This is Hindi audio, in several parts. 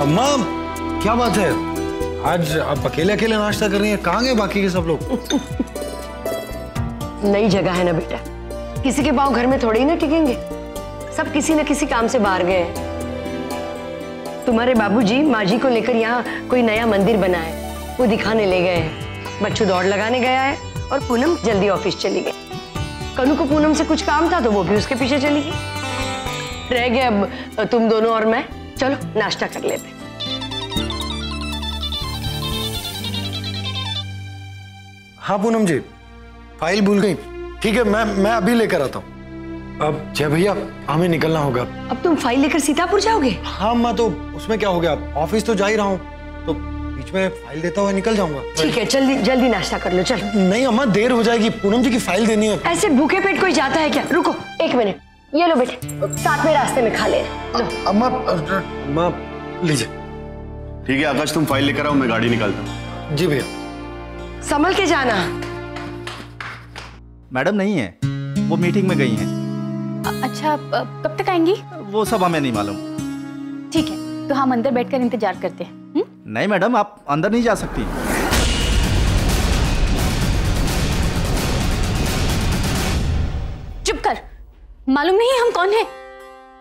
अम्मा क्या बात है, आज आप अकेले अकेले नाश्ता कर रही हैं? कहाँ गए बाकी के सब लोग? नई जगह है ना बेटा, किसी के पाँव घर में थोड़े ही ना टिकेंगे। सब किसी न किसी काम से बाहर गए हैं। तुम्हारे बाबूजी माँ जी को लेकर यहाँ कोई नया मंदिर बना है, वो दिखाने ले गए हैं। बच्चू दौड़ लगाने गया है और पूनम जल्दी ऑफिस चली गई। कनू को पूनम से कुछ काम था तो वो भी उसके पीछे चली गई। रह गए अब तुम दोनों और मैं। चलो नाश्ता कर लेते। हाँ पूनम जी, फाइल भूल गई। ठीक है, मैं अभी लेकर आता हूँ। अब जय भैया हमें निकलना होगा। अब तुम फाइल लेकर सीतापुर जाओगे? हाँ अम्मा, तो उसमें क्या हो गया, ऑफिस तो जा ही रहा हूँ, तो बीच में फाइल देता हुआ निकल जाऊंगा। ठीक है, जल्दी जल्दी नाश्ता कर लो। चलो। नहीं अम्मा, देर हो जाएगी, पूनम जी की फाइल देनी है। ऐसे भूखे पेट कोई जाता है क्या? रुको 1 मिनट, ये लो बेटे, साथ में रास्ते में खा ले। अम्मा लीजिए। ठीक है आकाश, तुम फाइल लेकर आओ, मैं गाड़ी निकालता हूँ। जी भैया। संभल के जाना। मैडम नहीं है, वो मीटिंग में गई हैं। अच्छा, कब तक आएंगी? वो सब हमें नहीं मालूम। ठीक है, तो हम अंदर बैठकर इंतजार करते हैं। नहीं मैडम, आप अंदर नहीं जा सकती। चुप कर, मालूम नहीं हम कौन है?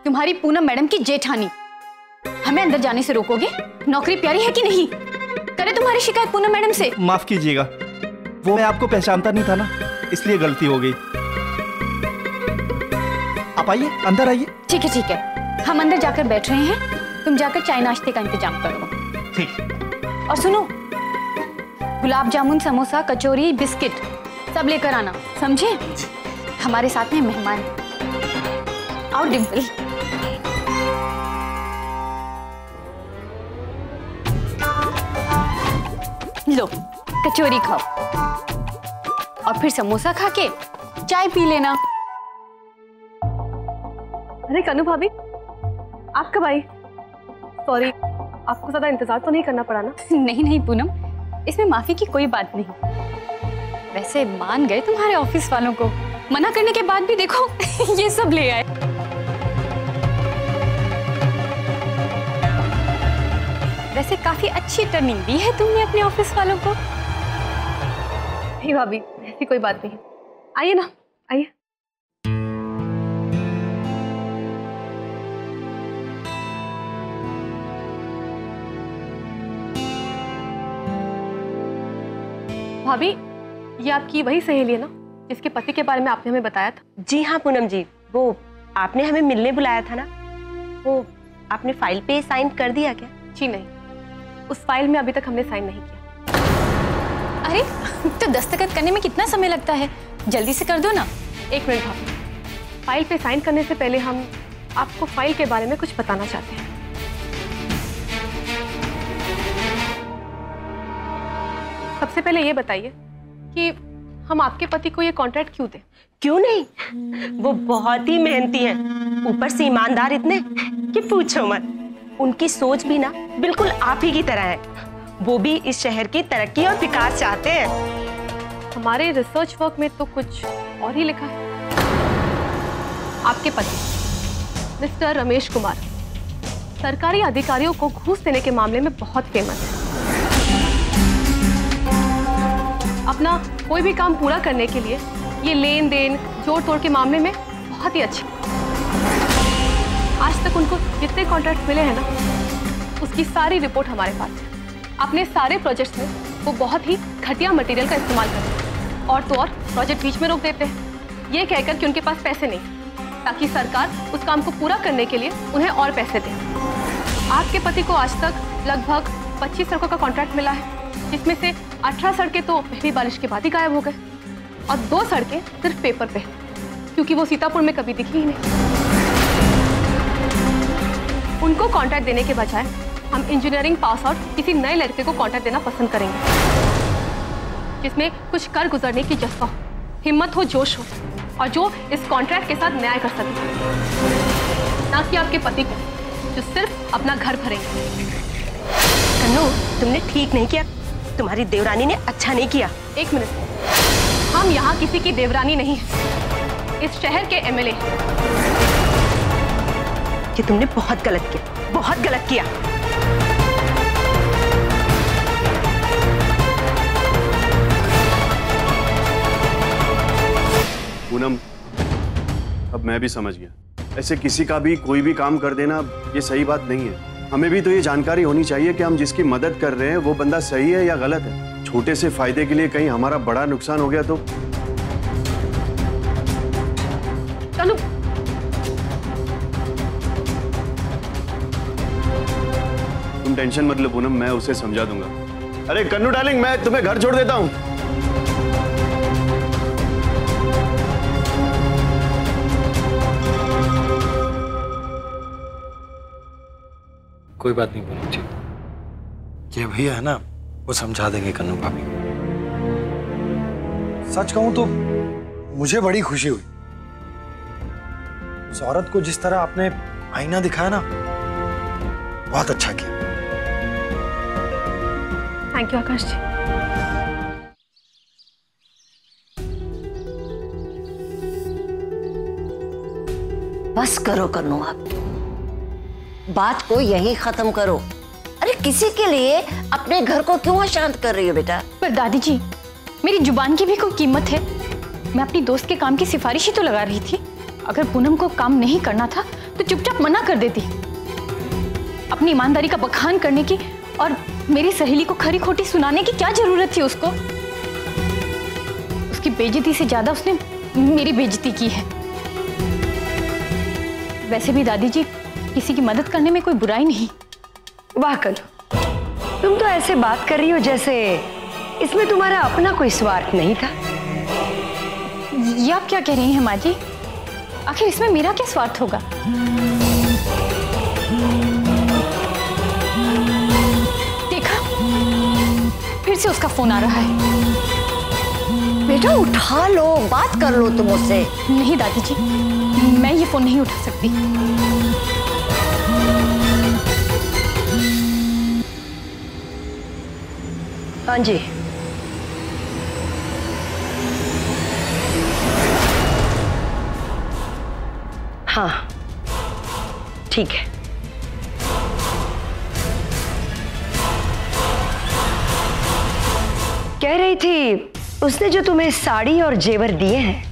तुम्हारी पूनम मैडम की जेठानी। हमें अंदर जाने से रोकोगे? नौकरी प्यारी है कि नहीं? करे तुम्हारी शिकायत पूनम मैडम से। माफ कीजिएगा, वो मैं आपको पहचानता नहीं था ना, इसलिए गलती हो गई। आप आइए, अंदर आइए। ठीक है, हम अंदर जाकर बैठ रहे हैं, तुम जाकर चाय नाश्ते का इंतजाम करो। ठीक। और सुनो, गुलाब जामुन, समोसा, कचौरी, बिस्किट सब लेकर आना, समझे? हमारे साथ में मेहमान। आओ डिम्पल। लो कचौरी खाओ और फिर समोसा खा के चाय पी लेना। अरे कनू भाभी, आप कब आई? सॉरी, आपको ज्यादा इंतजार तो नहीं करना पड़ा ना? नहीं पूनम, इसमें माफी की कोई बात नहीं। वैसे मान गए तुम्हारे ऑफिस वालों को, मना करने के बाद भी देखो ये सब ले आए। वैसे काफी अच्छी टर्निंग दी है तुमने अपने ऑफिस वालों को। नहीं भाभी, ऐसी कोई बात नहीं। आइए ना, आइए। भाभी, ये आपकी वही सहेली है ना जिसके पति के बारे में आपने हमें बताया था? जी हाँ पूनम जी, वो आपने हमें मिलने बुलाया था ना, वो आपने फाइल पे साइन कर दिया क्या? जी नहीं, उस फाइल में अभी तक हमने साइन नहीं किया। अरे तो दस्तखत करने में कितना समय लगता है, जल्दी से कर दो ना। 1 मिनट भाभी, फाइल पे साइन करने से पहले हम आपको फाइल के बारे में कुछ बताना चाहते हैं। सबसे पहले ये बताइए कि हम आपके पति को ये कॉन्ट्रैक्ट क्यों दें? क्यों नहीं, वो बहुत ही मेहनती हैं, ऊपर से ईमानदार इतने कि पूछो मत। उनकी सोच भी ना बिल्कुल आप ही की तरह है। वो भी इस शहर की तरक्की और विकास चाहते हैं। हमारे रिसर्च वर्क में तो कुछ और ही लिखा है। आपके पति मिस्टर रमेश कुमार सरकारी अधिकारियों को घूस देने के मामले में बहुत फेमस है। अपना कोई भी काम पूरा करने के लिए ये लेन देन जोड़ तोड़ के मामले में बहुत ही अच्छे। आज तक उनको जितने कॉन्ट्रैक्ट मिले हैं ना, उसकी सारी रिपोर्ट हमारे पास है। अपने सारे प्रोजेक्ट्स में वो बहुत ही घटिया मटेरियल का इस्तेमाल करते हैं और तो और प्रोजेक्ट बीच में रोक देते हैं, ये कहकर कि उनके पास पैसे नहीं, ताकि सरकार उस काम को पूरा करने के लिए उन्हें और पैसे दे। आपके पति को आज तक लगभग 25 सड़कों का कॉन्ट्रैक्ट मिला है, जिसमें से 18 सड़कें तो पहली बारिश के बाद ही गायब हो गए और 2 सड़कें सिर्फ पेपर पे, क्योंकि वो सीतापुर में कभी दिखी ही नहीं। उनको कॉन्ट्रैक्ट देने के बजाय हम इंजीनियरिंग पास आउट किसी नए लड़के को कॉन्ट्रैक्ट देना पसंद करेंगे, जिसमें कुछ कर गुजरने की जज्बा हो, हिम्मत हो, जोश हो और जो इस कॉन्ट्रैक्ट के साथ न्याय कर सके, ना कि आपके पति को जो सिर्फ अपना घर भरेंगे। कन्नू, तुमने ठीक नहीं किया, तुम्हारी देवरानी ने अच्छा नहीं किया। 1 मिनट, हम यहाँ किसी की देवरानी नहीं है, इस शहर के एमएलए हैं। कि तुमने बहुत गलत किया, बहुत गलत किया। पूनम, अब मैं भी समझ गया। ऐसे किसी का भी कोई भी काम कर देना ये सही बात नहीं है। हमें भी तो ये जानकारी होनी चाहिए कि हम जिसकी मदद कर रहे हैं वो बंदा सही है या गलत है। छोटे से फायदे के लिए कहीं हमारा बड़ा नुकसान हो गया तो। कन्नू, तुम टेंशन मत लो पूनम, मैं उसे समझा दूंगा। अरे कन्नू डार्लिंग, मैं तुम्हें घर छोड़ देता हूँ। कोई बात नहीं पूनम जी, ये भैया है ना, वो समझा देंगे कन्नू भाभी। सच कहूं तो मुझे बड़ी खुशी हुई। उस औरत को जिस तरह आपने आईना दिखाया ना, बहुत अच्छा किया। थैंक यू आकाश जी। बस करो कन्नू, आप बात को यही खत्म करो। अरे किसी के लिए अपने घर को क्यों अशांत कर रही हो बेटा? पर दादी जी, मेरी जुबान की भी कोई कीमत है? मैं अपनी दोस्त के काम की सिफारिश ही तो लगा रही थी। अगर पूनम को काम नहीं करना था तो चुपचाप मना कर देती। अपनी ईमानदारी का बखान करने की और मेरी सहेली को खरी खोटी सुनाने की क्या जरूरत थी उसको? उसकी बेइज्जती से ज्यादा उसने मेरी बेइज्जती की है। वैसे भी दादी जी, किसी की मदद करने में कोई बुराई नहीं। वाह कन्नू, तुम तो ऐसे बात कर रही हो जैसे इसमें तुम्हारा अपना कोई स्वार्थ नहीं था। ये आप क्या कह रही हैं माँ जी? आखिर इसमें मेरा क्या स्वार्थ होगा? देखा, फिर से उसका फोन आ रहा है। बेटा उठा लो, बात कर लो तुम उससे। नहीं दादी जी, मैं ये फोन नहीं उठा सकती। हाँ जी, हाँ ठीक है। कह रही थी उसने जो तुम्हें साड़ी और जेवर दिए हैं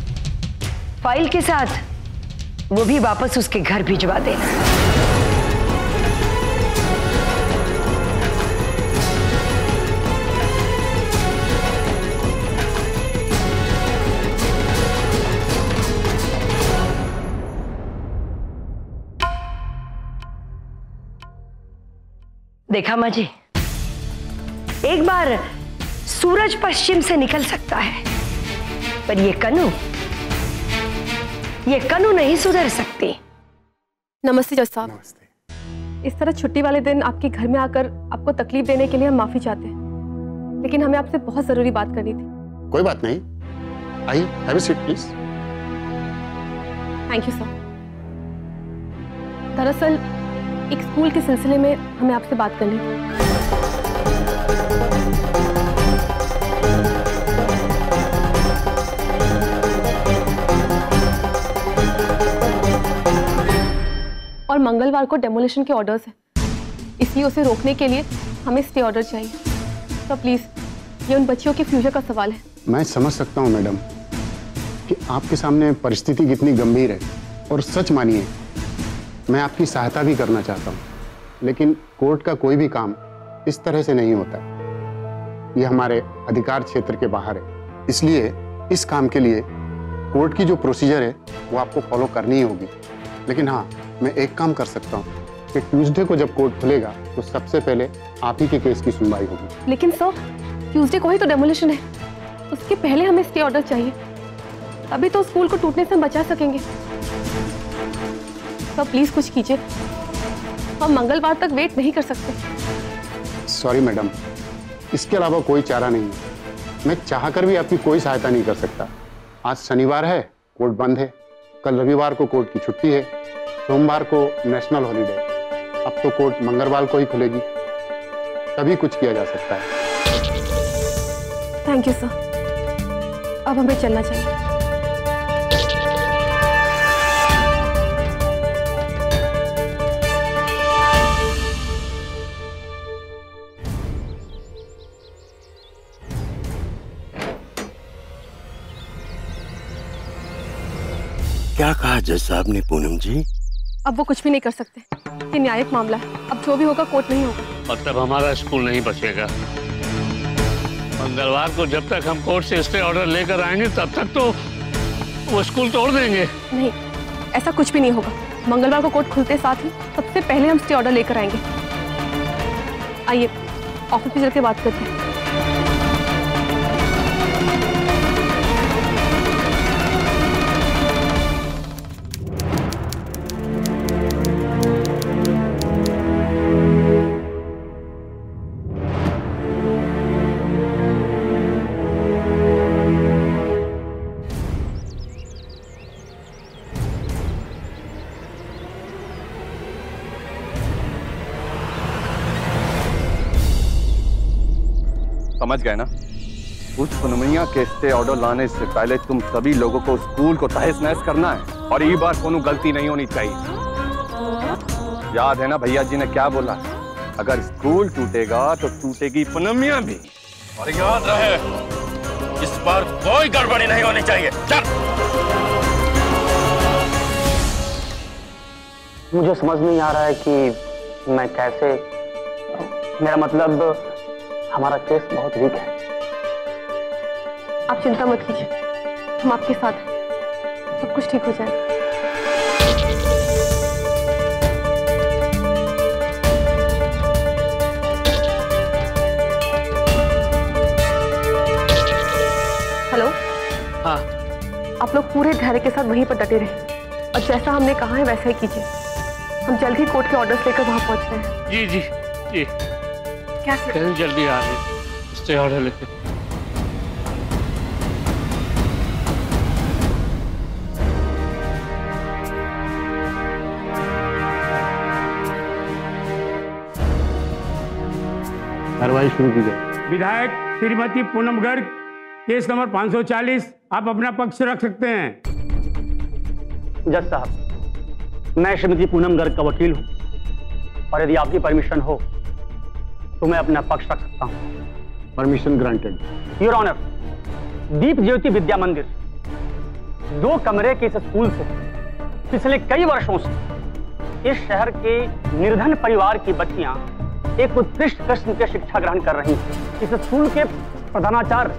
फाइल के साथ, वो भी वापस उसके घर भिजवा देना। देखा माँ जी, एक बार सूरज पश्चिम से निकल सकता है, पर ये कन्नू नहीं सुधर सकती। नमस्ते जज साहब। नमस्ते। इस तरह छुट्टी वाले दिन आपके घर में आकर आपको तकलीफ देने के लिए हम माफी चाहते हैं, लेकिन हमें आपसे बहुत जरूरी बात करनी थी। कोई बात नहीं, आइए, have a seat please. Thank you sir. दरअसल एक स्कूल के सिलसिले में हमें आपसे बात करनी थी। और मंगलवार को डेमोलिशन के ऑर्डर्स हैं, इसलिए उसे रोकने के लिए हमें स्टे ऑर्डर चाहिए। तो प्लीज, ये उन बच्चियों के फ्यूचर का सवाल है। मैं समझ सकता हूँ मैडम कि आपके सामने परिस्थिति कितनी गंभीर है, और सच मानिए मैं आपकी सहायता भी करना चाहता हूँ, लेकिन कोर्ट का कोई भी काम इस तरह से नहीं होता। ये हमारे अधिकार क्षेत्र के बाहर है, इसलिए इस काम के लिए कोर्ट की जो प्रोसीजर है वो आपको फॉलो करनी ही होगी। लेकिन हाँ, मैं एक काम कर सकता हूँ कि ट्यूसडे को जब कोर्ट खुलेगा तो सबसे पहले आप ही के केस की सुनवाई होगी। लेकिन सर, ट्यूसडे को ही तो डेमोलिशन है, उसके पहले हमें स्टे ऑर्डर चाहिए, अभी तो स्कूल को टूटने से हम बचा सकेंगे। सर प्लीज कुछ कीजिए, हम मंगलवार तक वेट नहीं कर सकते। सॉरी मैडम, इसके अलावा कोई चारा नहीं है। मैं चाहकर भी आपकी कोई सहायता नहीं कर सकता। आज शनिवार है, कोर्ट बंद है, कल रविवार को कोर्ट की छुट्टी है, सोमवार को नेशनल हॉलीडे। अब तो कोर्ट मंगलवार को ही खुलेगी, तभी कुछ किया जा सकता है। थैंक यू सर, अब हमें चलना चाहिए। क्या कहा जज साहब ने पूनम जी? अब वो कुछ भी नहीं कर सकते, ये न्यायिक मामला है। अब जो भी होगा कोर्ट में ही होगा। मतलब हमारा स्कूल नहीं बचेगा। मंगलवार को जब तक हम कोर्ट से स्टे ऑर्डर लेकर आएंगे तब तक तो वो स्कूल तोड़ देंगे। नहीं, ऐसा कुछ भी नहीं होगा। मंगलवार को कोर्ट खुलते साथ ही सबसे पहले हम स्टे ऑर्डर लेकर आएंगे। आइए ऑफिस में चल के बात करते हैं। समझ गए ना? कुछ पुनमिया के स्टे ऑर्डर लाने से पहले तुम सभी लोगों को स्कूल को तहस नहस करना है और ये बार कोनो गलती नहीं होनी चाहिए। याद है ना भैया जी ने क्या बोला? अगर स्कूल टूटेगा तो टूटेगी पुनमिया भी। और याद रहे, इस बार कोई गड़बड़ी नहीं होनी चाहिए। चल। मुझे समझ नहीं आ रहा है कि मैं कैसे, मेरा मतलब हमारा केस बहुत वीक है। आप चिंता मत कीजिए, हम आपके साथ हैं, सब कुछ ठीक हो जाएगा। हेलो। हाँ। आप लोग पूरे धैर्य के साथ वहीं पर डटे रहे और जैसा हमने कहा है वैसा ही कीजिए। हम जल्द ही कोर्ट के ऑर्डर्स लेकर वहां पहुंच रहे हैं। जी जी जी। क्या जल्दी आ रहे, स्टे ऑर्डर लेके। कार्रवाई शुरू की जाए। विधायक श्रीमती पूनम गर्ग, केस नंबर 540, आप अपना पक्ष रख सकते हैं। जज साहब, मैं श्रीमती पूनम गर्ग का वकील हूं और यदि आपकी परमिशन हो तो मैं अपना पक्ष रख सकता हूं। Permission granted. योर ऑनर, दीप ज्योति विद्या मंदिर 2 कमरे के इस स्कूल से पिछले कई वर्षों से इस शहर के निर्धन परिवार की बच्चियां एक उत्कृष्ट किस्म की शिक्षा ग्रहण कर रही हैं। इस स्कूल के प्रधानाचार्य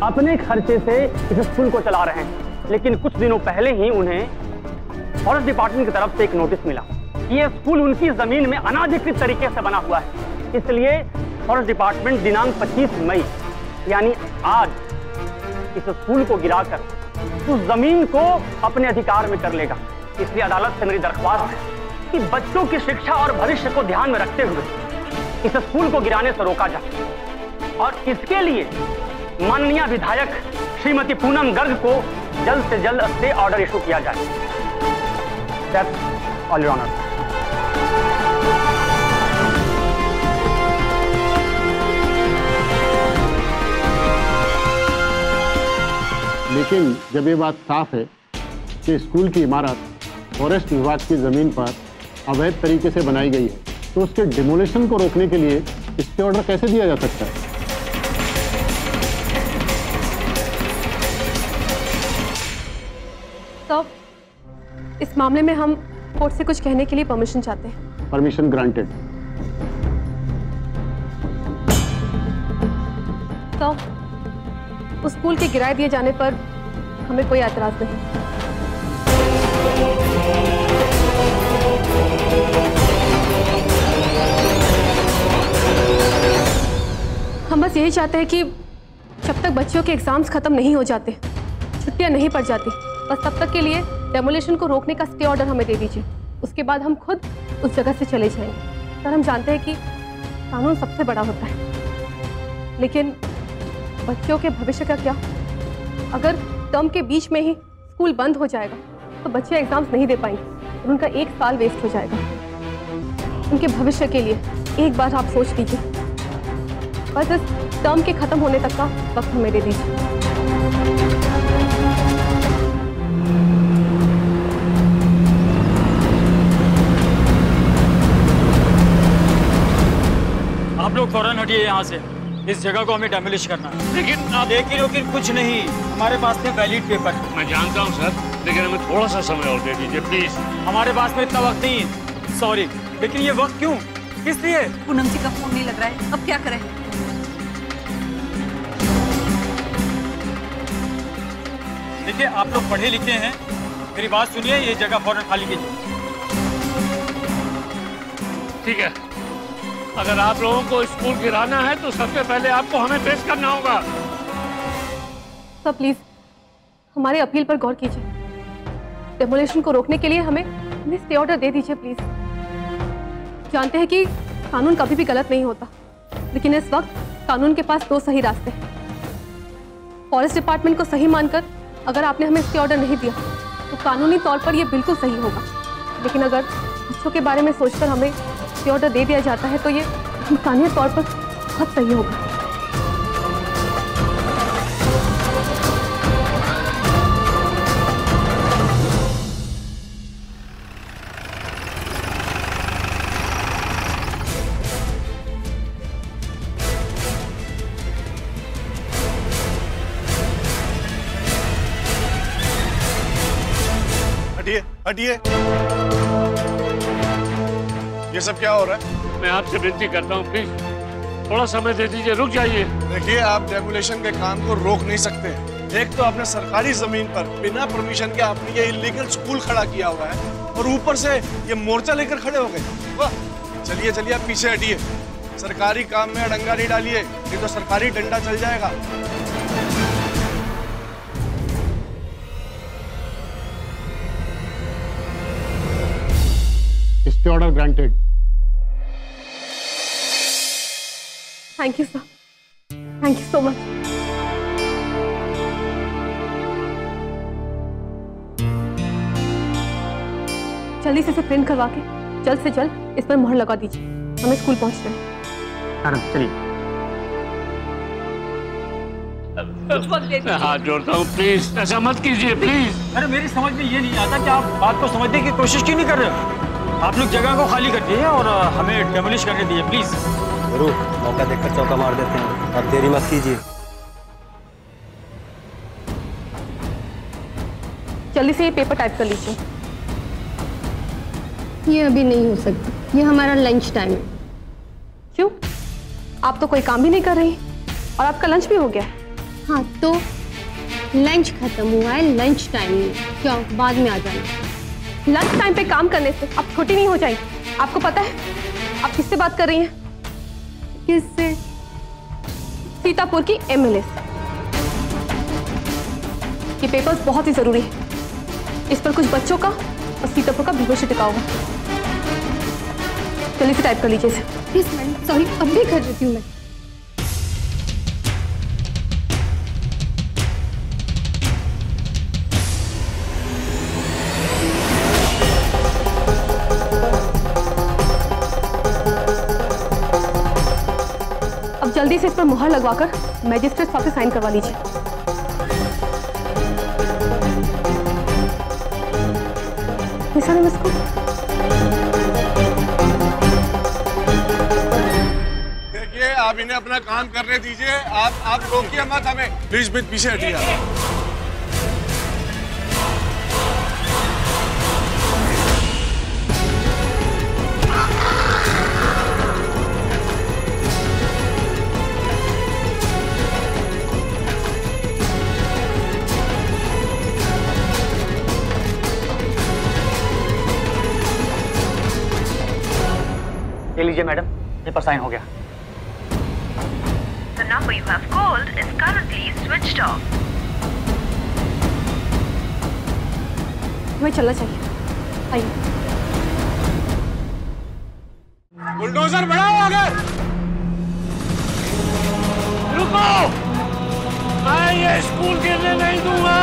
अपने खर्चे से इस स्कूल को चला रहे हैं, लेकिन कुछ दिनों पहले ही उन्हें फॉरेस्ट डिपार्टमेंट की तरफ से एक नोटिस मिला। ये स्कूल उनकी जमीन में अनाधिकृत तरीके से बना हुआ है, इसलिए फॉरेस्ट डिपार्टमेंट दिनांक 25 मई यानी आज इस स्कूल को गिराकर उस जमीन को अपने अधिकार में कर लेगा। इसलिए अदालत से मेरी दरख्वास्त है कि बच्चों की शिक्षा और भविष्य को ध्यान में रखते हुए इस स्कूल को गिराने से रोका जाए और इसके लिए माननीय विधायक श्रीमती पूनम गर्ग को जल्द से जल्द स्टे ऑर्डर इशू किया जाए। That's all your honour. लेकिन जब ये बात साफ है कि स्कूल की इमारत फॉरेस्ट विभाग की जमीन पर अवैध तरीके से बनाई गई है, तो उसके डिमोलिशन को रोकने के लिए स्टे ऑर्डर कैसे दिया जा सकता है? तो इस मामले में हम कोर्ट से कुछ कहने के लिए परमिशन चाहते हैं। Permission granted. तो उस स्कूल के गिराए दिए जाने पर हमें कोई एतराज नहीं। हम बस यही चाहते हैं कि जब तक बच्चों के एग्जाम्स खत्म नहीं हो जाते, छुट्टियां नहीं पड़ जाती, बस तब तक के लिए डेमोलिशन को रोकने का स्टे ऑर्डर हमें दे दीजिए। उसके बाद हम खुद उस जगह से चले जाएंगे। सर, हम जानते हैं कि कानून सबसे बड़ा होता है, लेकिन बच्चों के भविष्य का क्या? अगर टर्म के बीच में ही स्कूल बंद हो जाएगा तो बच्चे एग्जाम्स नहीं दे पाएंगे और उनका 1 साल वेस्ट हो जाएगा। उनके भविष्य के लिए एक बार आप सोच लीजिए। बस इस टर्म के खत्म होने तक का वक्त हमें दे दीजिए। आप लोग फौरन हटिए यहाँ से। इस जगह को हमें डेमोलिश करना है। लेकिन कुछ नहीं, हमारे पास में वैलिड पेपर। मैं जानता हूँ सर, लेकिन हमें थोड़ा सा समय और दे दीजिए प्लीज। हमारे पास में इतना वक्त नहीं है, सॉरी, लेकिन ये वक्त क्यों, किस लिए? पूनम जी का फोन नहीं लग रहा है, अब क्या करें? देखिए, आप लोग पढ़े लिखे हैं, मेरी बात सुनिए, ये जगह फौरन खाली कीजिए। ठीक है, अगर आप लोगों को स्कूल गिराना है तो सबसे पहले आपको हमें पेश करना होगा। सर प्लीज हमारे अपील पर गौर कीजिए। डेमोलिशन को रोकने के लिए हमें स्टे ऑर्डर दे दीजिए प्लीज। जानते हैं कि कानून कभी भी गलत नहीं होता, लेकिन इस वक्त कानून के पास दो सही रास्ते हैं। फॉरेस्ट डिपार्टमेंट को सही मानकर अगर आपने हमें स्टे ऑर्डर नहीं दिया तो कानूनी तौर पर यह बिल्कुल सही होगा, लेकिन अगर बच्चों के बारे में सोचकर हमें स्टे ऑर्डर दे दिया जाता है तो ये इंसानियत तौर पर बहुत सही होगा। हटिए, हटिए। ये सब क्या हो रहा है? मैं आपसे विनती करता हूँ प्लीज थोड़ा समय दे दीजिए, रुक जाइए। देखिए, आप डेमोलिशन के काम को रोक नहीं सकते। एक तो आपने सरकारी जमीन पर बिना परमिशन के आपने ये इलीगल स्कूल खड़ा किया हुआ है, और ऊपर से ये मोर्चा लेकर खड़े हो गए। वाह! चलिए चलिए, आप पीछे हटिए। सरकारी काम में अड़ंगा नहीं डालिए, नहीं तो सरकारी डंडा चल जाएगा। Stay order granted. Thank you sir, thank you so much. जल्दी से इसे प्रिंट करवा के जल्द से जल्द इस पर मोहर लगा दीजिए, हमें स्कूल पहुंचना है। चलिए। हाथ जोड़ता हूँ, प्लीज ऐसा मत कीजिए प्लीज। अरे मेरी समझ में ये नहीं आता कि आप बात को समझने की कोशिश क्यों नहीं कर रहे हो? आप लोग जगह को खाली कर दिए और हमें डेमोलिश करने दिए, प्लीज। गुरु, मौका देखकर चौका मार देते हैं, अब देरी मत कीजिए। जल्दी से ये पेपर टाइप कर लीजिए। ये अभी नहीं हो सकता, ये हमारा लंच टाइम है। क्यों? आप तो कोई काम भी नहीं कर रही और आपका लंच भी हो गया। हाँ तो लंच खत्म हुआ है, लंच टाइम में क्या बाद में आ जाना। लंच टाइम पे काम करने से अब छुट्टी नहीं हो जाएगी। आपको पता है आप किससे बात कर रही हैं? किससे? सीतापुर की एमएलए से। ये पेपर्स बहुत ही जरूरी है, इस पर कुछ बच्चों का और सीतापुर का भविष्य टिका होगा। जल्दी से टाइप कर लीजिए इसे। प्लीज मैडम, सॉरी, अब भी कर देती हूँ मैं। अब जल्दी से इस पर मुहर लगवाकर मैजिस्ट्रेट साहब से साइन करवा लीजिए। इसको देखिए, आप इन्हें अपना काम करने दीजिए। आप रोकिए मत हमें, प्लीज पीछे हटिए। ले लीजिए मैडम, पेपर साइन हो गया। The number you have called is currently switched off. हमें चलना चाहिए, आइए। बुलडोजर बढ़ाओ आगे। रुको, मैं ये स्कूल गिरने नहीं दूंगा।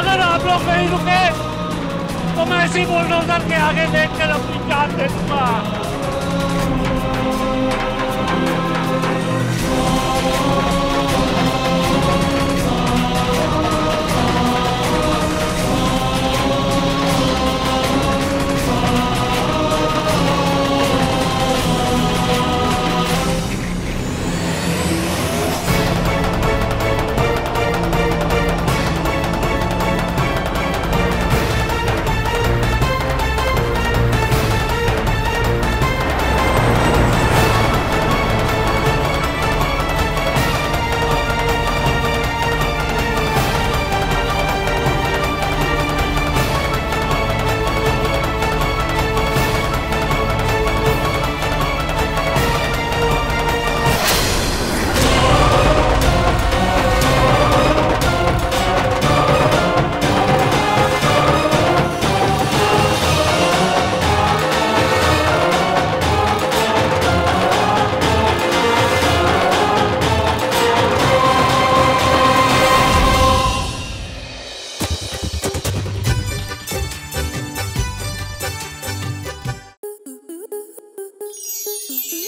अगर आप लोग नहीं रुके तो मैं इसी बुलडोजर के आगे देखकर अपनी जान दे दूंगा।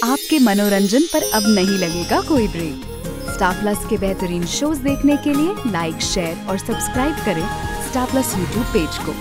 आपके मनोरंजन पर अब नहीं लगेगा कोई ब्रेक। स्टार प्लस के बेहतरीन शोज देखने के लिए लाइक, शेयर और सब्सक्राइब करें स्टार प्लस यूट्यूब पेज को।